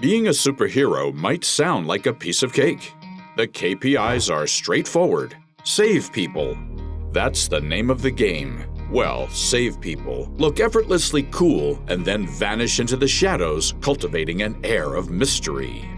Being a superhero might sound like a piece of cake. The KPIs are straightforward. Save people. That's the name of the game. Well, save people, look effortlessly cool, and then vanish into the shadows, cultivating an air of mystery.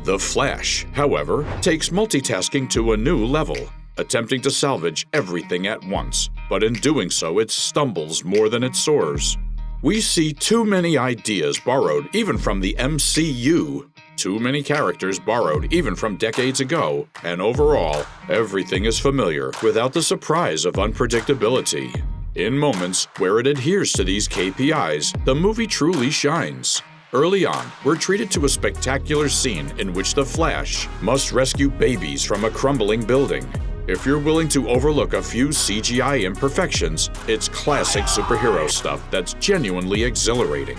The Flash, however, takes multitasking to a new level, attempting to salvage everything at once, but in doing so it stumbles more than it soars. We see too many ideas borrowed even from the MCU, too many characters borrowed even from decades ago, and overall, everything is familiar without the surprise of unpredictability. In moments where it adheres to these KPIs, the movie truly shines. Early on, we're treated to a spectacular scene in which the Flash must rescue babies from a crumbling building. If you're willing to overlook a few CGI imperfections, it's classic superhero stuff that's genuinely exhilarating.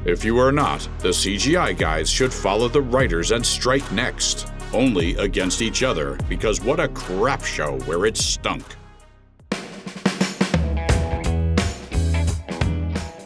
If you are not, the CGI guys should follow the writers and strike next. Only against each other, because what a crap show where it stunk.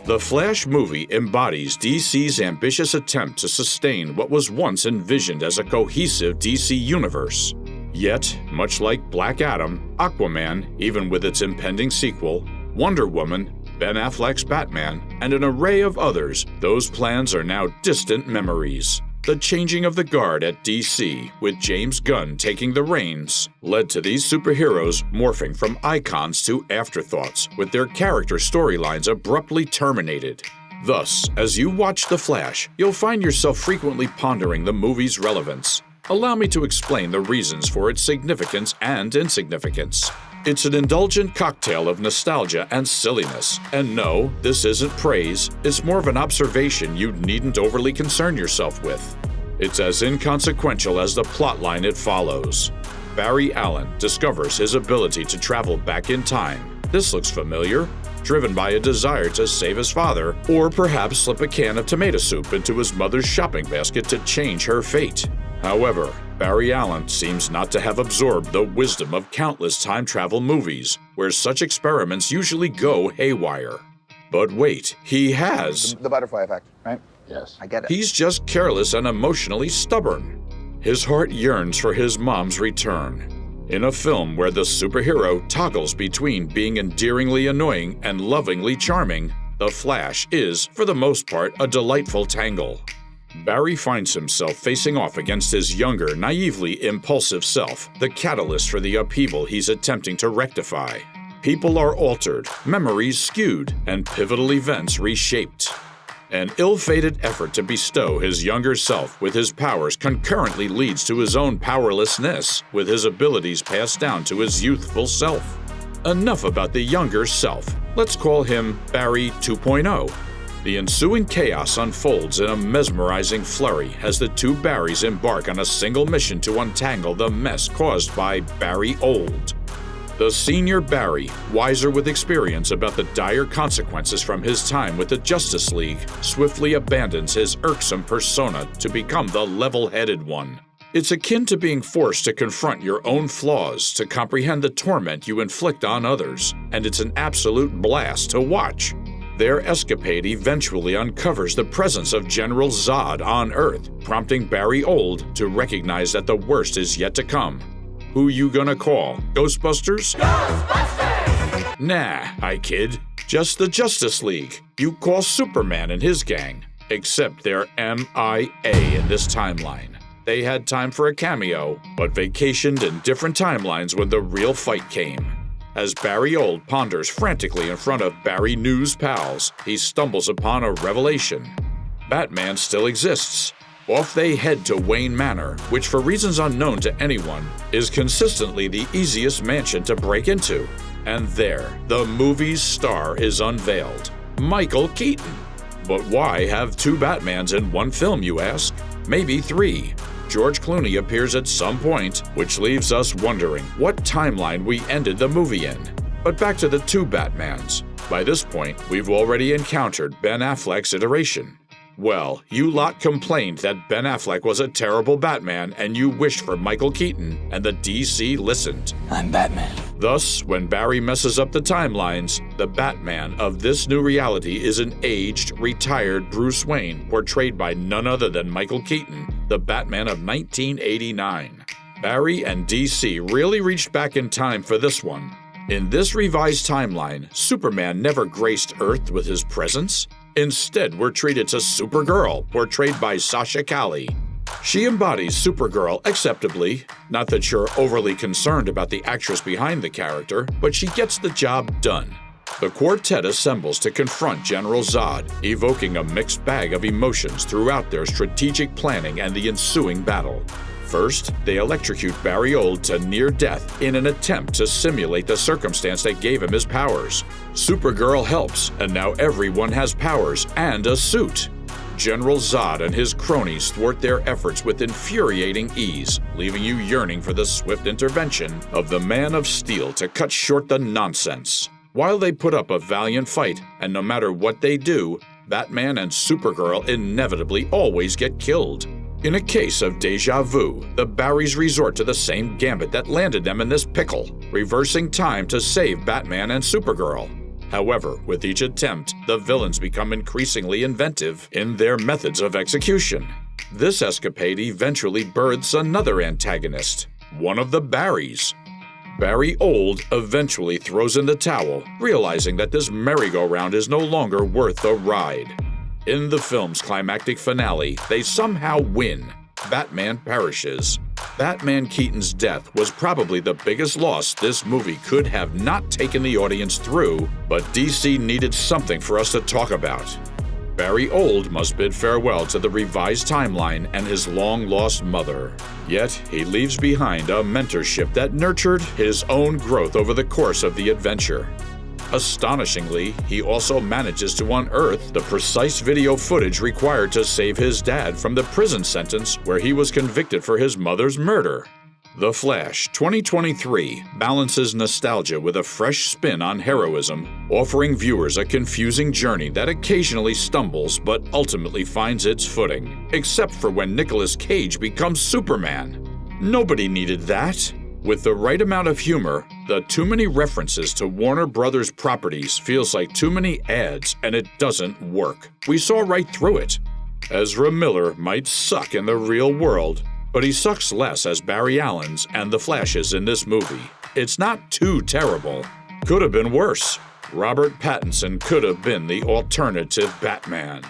The Flash movie embodies DC's ambitious attempt to sustain what was once envisioned as a cohesive DC universe. Yet, much like Black Adam, Aquaman, even with its impending sequel, Wonder Woman, Ben Affleck's Batman, and an array of others, those plans are now distant memories. The changing of the guard at DC, with James Gunn taking the reins, led to these superheroes morphing from icons to afterthoughts, with their character storylines abruptly terminated. Thus, as you watch The Flash, you'll find yourself frequently pondering the movie's relevance. Allow me to explain the reasons for its significance and insignificance. It's an indulgent cocktail of nostalgia and silliness. And no, this isn't praise, it's more of an observation you needn't overly concern yourself with. It's as inconsequential as the plotline it follows. Barry Allen discovers his ability to travel back in time. This looks familiar. Driven by a desire to save his father, or perhaps slip a can of tomato soup into his mother's shopping basket to change her fate. However, Barry Allen seems not to have absorbed the wisdom of countless time travel movies, where such experiments usually go haywire. But wait, he has. The butterfly effect, right? Yes. I get it. He's just careless and emotionally stubborn. His heart yearns for his mom's return. In a film where the superhero toggles between being endearingly annoying and lovingly charming, The Flash is, for the most part, a delightful tangle. Barry finds himself facing off against his younger, naively impulsive self, the catalyst for the upheaval he's attempting to rectify. People are altered, memories skewed, and pivotal events reshaped. An ill-fated effort to bestow his younger self with his powers concurrently leads to his own powerlessness, with his abilities passed down to his youthful self. Enough about the younger self. Let's call him Barry 2.0. The ensuing chaos unfolds in a mesmerizing flurry as the two Barrys embark on a single mission to untangle the mess caused by Barry Old. The senior Barry, wiser with experience about the dire consequences from his time with the Justice League, swiftly abandons his irksome persona to become the level-headed one. It's akin to being forced to confront your own flaws to comprehend the torment you inflict on others, and it's an absolute blast to watch. Their escapade eventually uncovers the presence of General Zod on Earth, prompting Barry Old to recognize that the worst is yet to come. Who you gonna call? Ghostbusters? Ghostbusters! Nah, I kid. Just the Justice League. You call Superman and his gang. Except they're MIA in this timeline. They had time for a cameo, but vacationed in different timelines when the real fight came. As Barry Old ponders frantically in front of Barry News pals, he stumbles upon a revelation. Batman still exists. Off they head to Wayne Manor, which for reasons unknown to anyone, is consistently the easiest mansion to break into. And there, the movie's star is unveiled, Michael Keaton. But why have two Batmans in one film, you ask? Maybe three. George Clooney appears at some point, which leaves us wondering what timeline we ended the movie in. But back to the two Batmans. By this point, we've already encountered Ben Affleck's iteration. Well, you lot complained that Ben Affleck was a terrible Batman and you wished for Michael Keaton, and the DC listened. I'm Batman. Thus, when Barry messes up the timelines, the Batman of this new reality is an aged, retired Bruce Wayne, portrayed by none other than Michael Keaton, the Batman of 1989. Barry and DC really reached back in time for this one. In this revised timeline, Superman never graced Earth with his presence. Instead, we're treated to Supergirl, portrayed by SASHA CALLE. She embodies Supergirl acceptably. Not that you're overly concerned about the actress behind the character, but she gets the job done. The quartet assembles to confront General Zod, evoking a mixed bag of emotions throughout their strategic planning and the ensuing battle. First, they electrocute Barry Old to near death in an attempt to simulate the circumstance that gave him his powers. Supergirl helps, and now everyone has powers and a suit. General Zod and his cronies thwart their efforts with infuriating ease, leaving you yearning for the swift intervention of the Man of Steel to cut short the nonsense. While they put up a valiant fight, and no matter what they do, Batman and Supergirl inevitably always get killed. In a case of déjà vu, the Barrys resort to the same gambit that landed them in this pickle, reversing time to save Batman and Supergirl. However, with each attempt, the villains become increasingly inventive in their methods of execution. This escapade eventually births another antagonist, one of the Barrys. Barry Old eventually throws in the towel, realizing that this merry-go-round is no longer worth the ride. In the film's climactic finale, they somehow win. Batman perishes. Batman Keaton's death was probably the biggest loss this movie could have not taken the audience through, but DC needed something for us to talk about. Barry Old must bid farewell to the revised timeline and his long-lost mother. Yet, he leaves behind a mentorship that nurtured his own growth over the course of the adventure. Astonishingly, he also manages to unearth the precise video footage required to save his dad from the prison sentence where he was convicted for his mother's murder. The Flash 2023 balances nostalgia with a fresh spin on heroism, offering viewers a confusing journey that occasionally stumbles but ultimately finds its footing, except for when Nicolas Cage becomes Superman. Nobody needed that. With the right amount of humor, the too many references to Warner Brothers properties feels like too many ads, and it doesn't work. We saw right through it. EZRA Miller might suck in the real world, but he sucks less as Barry Allen's and the Flash's in this movie. It's not too terrible. Could have been worse. Robert Pattinson could have been the alternative Batman.